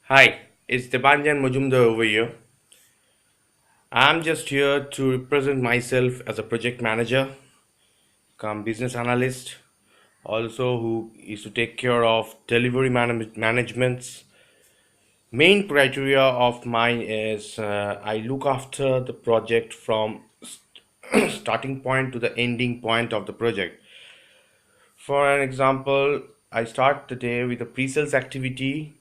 Hi, it's Debanjan Majumdar over here. I'm just here to represent myself as a project manager, come business analyst, also who is to take care of delivery management's. Main criteria of mine is I look after the project from starting point to the ending point of the project. For an example, I start the day with a pre-sales activity,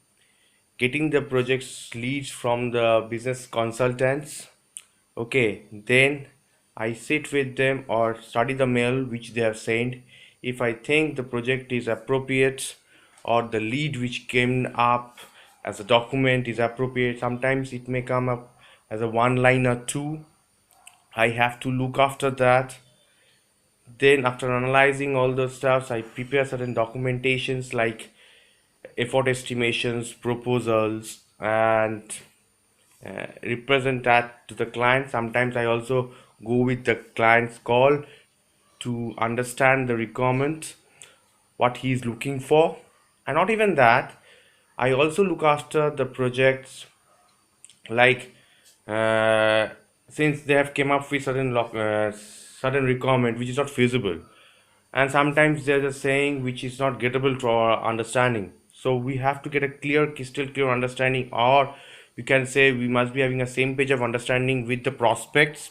getting the project's leads from the business consultants. Okay, then I sit with them or study the mail which they have sent. If I think the project is appropriate or the lead which came up as a document is appropriate, sometimes it may come up as a one line or two. I have to look after that. Then after analyzing all those stuffs, I prepare certain documentations like effort estimations, proposals, and represent that to the client. Sometimes I also go with the client's call to understand the requirement, what he is looking for. And not even that, I also look after the projects like uh, since they have came up with certain requirement which is not feasible, and sometimes there's a saying which is not gettable to our understanding, so we have to get a clear crystal clear understanding, or you can say we must be having a same page of understanding with the prospects.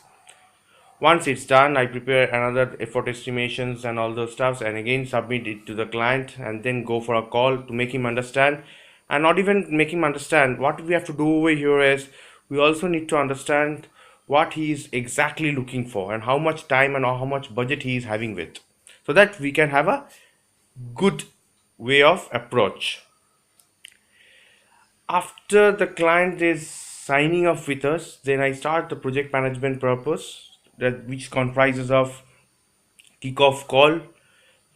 Once it's done, I prepare another effort estimations and all those stuffs and again submit it to the client and then go for a call to make him understand. And not even make him understand, what we have to do over here is we also need to understand what he is exactly looking for and how much time and how much budget he is having with, so that we can have a good way of approach. After the client is signing off with us, then I start the project management purpose, that which comprises of kickoff call,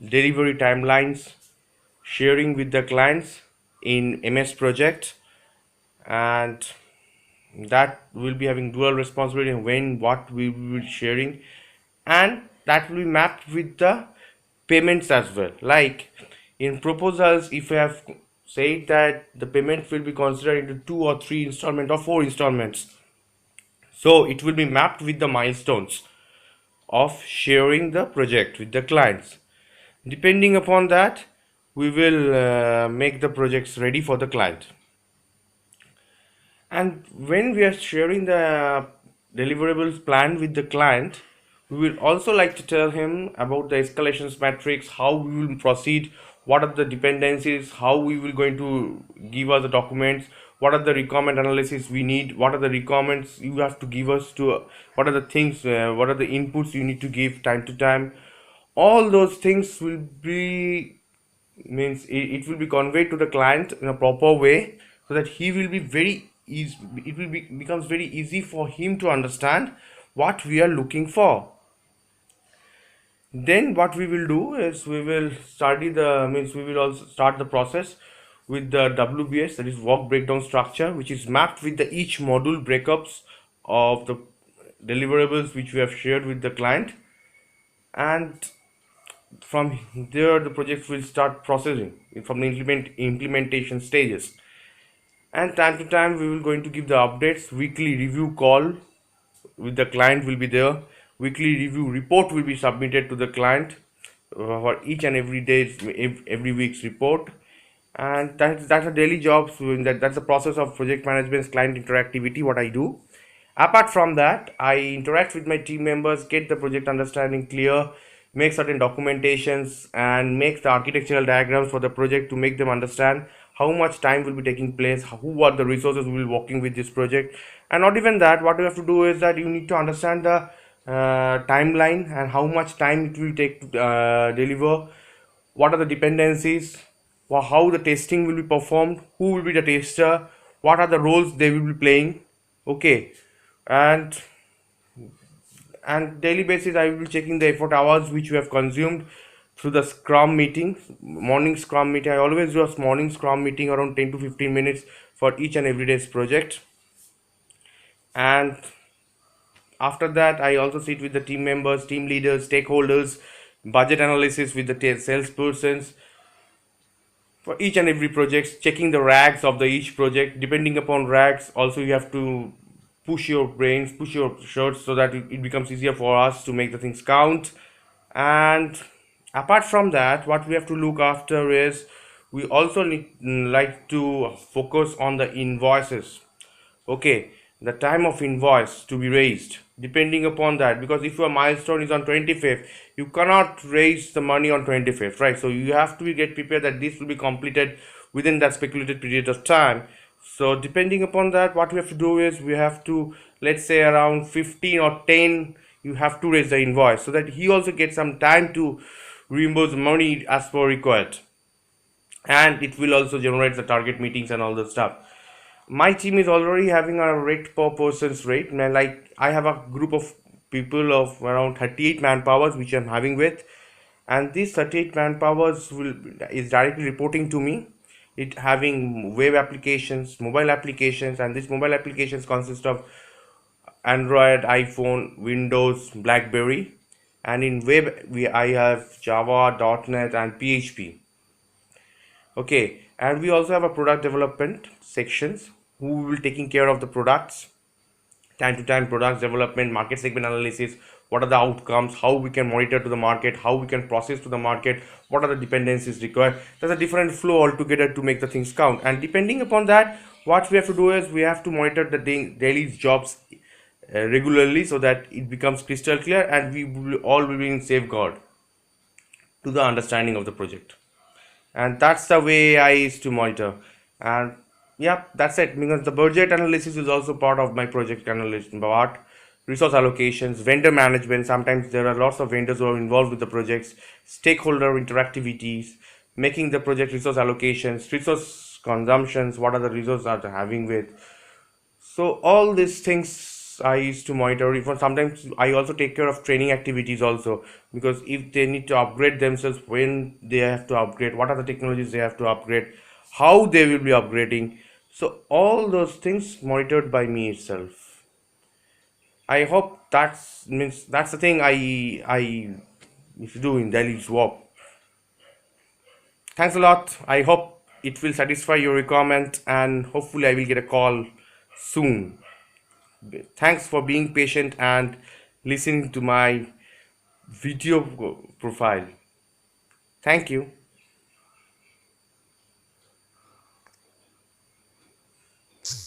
delivery timelines, sharing with the clients in MS project, and that will be having dual responsibility when what we will be sharing, and that will be mapped with the payments as well. Like in proposals, if we have said that the payment will be considered into two or three installment or four installments, so it will be mapped with the milestones of sharing the project with the clients. Depending upon that, we will make the projects ready for the client. And when we are sharing the deliverables plan with the client, we will also like to tell him about the escalations matrix, how we will proceed, what are the dependencies, how we will going to give us the documents, what are the requirement analysis we need, what are the requirements you have to give us to, what are the things, what are the inputs you need to give time to time. All those things will be means it will be conveyed to the client in a proper way, so that he will be very easy, it will be becomes very easy for him to understand what we are looking for. Then what we will do is we will study the means we will also start the process with the WBS, that is work breakdown structure, which is mapped with the each module breakups of the deliverables which we have shared with the client. And from there the project will start processing from the implementation stages, and time to time we will going to give the updates. Weekly review call with the client will be there, weekly review report will be submitted to the client for each and every day, every week's report. And that's a daily job. So that's the process of project management's client interactivity, what I do. Apart from that, I interact with my team members, get the project understanding clear, make certain documentations, and make the architectural diagrams for the project to make them understand how much time will be taking place, who are the resources will be working with this project. And not even that, what you have to do is that you need to understand the timeline and how much time it will take to deliver, what are the dependencies, how the testing will be performed, who will be the tester, what are the roles they will be playing. Okay, and daily basis I will be checking the effort hours which we have consumed through the scrum meeting, morning scrum meeting. I always do a morning scrum meeting around 10 to 15 minutes for each and every day's project. And after that, I also sit with the team members, team leaders, stakeholders, budget analysis with the salespersons, for each and every project, checking the rags of the each project. Depending upon rags, also you have to push your brains, push your shirts, so that it becomes easier for us to make the things count. And apart from that, what we have to look after is we also need like to focus on the invoices. Okay, the time of invoice to be raised depending upon that, because if your milestone is on 25th, you cannot raise the money on 25th, right? So you have to get prepared that this will be completed within that speculated period of time. So depending upon that, what we have to do is we have to, let's say around 15 or 10, you have to raise the invoice so that he also gets some time to reimburse money as per required, and it will also generate the target meetings and all the stuff. My team is already having a rate per person's rate. Like I have a group of people of around 38 manpowers which I'm having with, and these 38 manpowers will is directly reporting to me. It having web applications, mobile applications, and these mobile applications consist of Android, iPhone, Windows, BlackBerry, and in web I have Java, .NET, and PHP. Okay, and we also have a product development sections who will taking care of the products, time to time products development, market segment analysis, what are the outcomes, how we can monitor to the market, how we can process to the market, what are the dependencies required. There's a different flow altogether to make the things count, and depending upon that, what we have to do is we have to monitor the daily jobs regularly, so that it becomes crystal clear and we will all will be in safeguard to the understanding of the project. And that's the way I used to monitor. And yeah, that's it, because the budget analysis is also part of my project analysis part. Resource allocations, vendor management, sometimes there are lots of vendors who are involved with the projects, stakeholder interactivities, making the project resource allocations, resource consumptions, what are the resources are they having with. So all these things I used to monitor. Even sometimes I also take care of training activities also, because if they need to upgrade themselves, when they have to upgrade, what are the technologies they have to upgrade, how they will be upgrading. So all those things monitored by me itself. I hope that's means that's the thing I if you do in daily work. Thanks a lot. I hope it will satisfy your requirement, and hopefully I will get a call soon. Thanks for being patient and listening to my video profile. Thank you.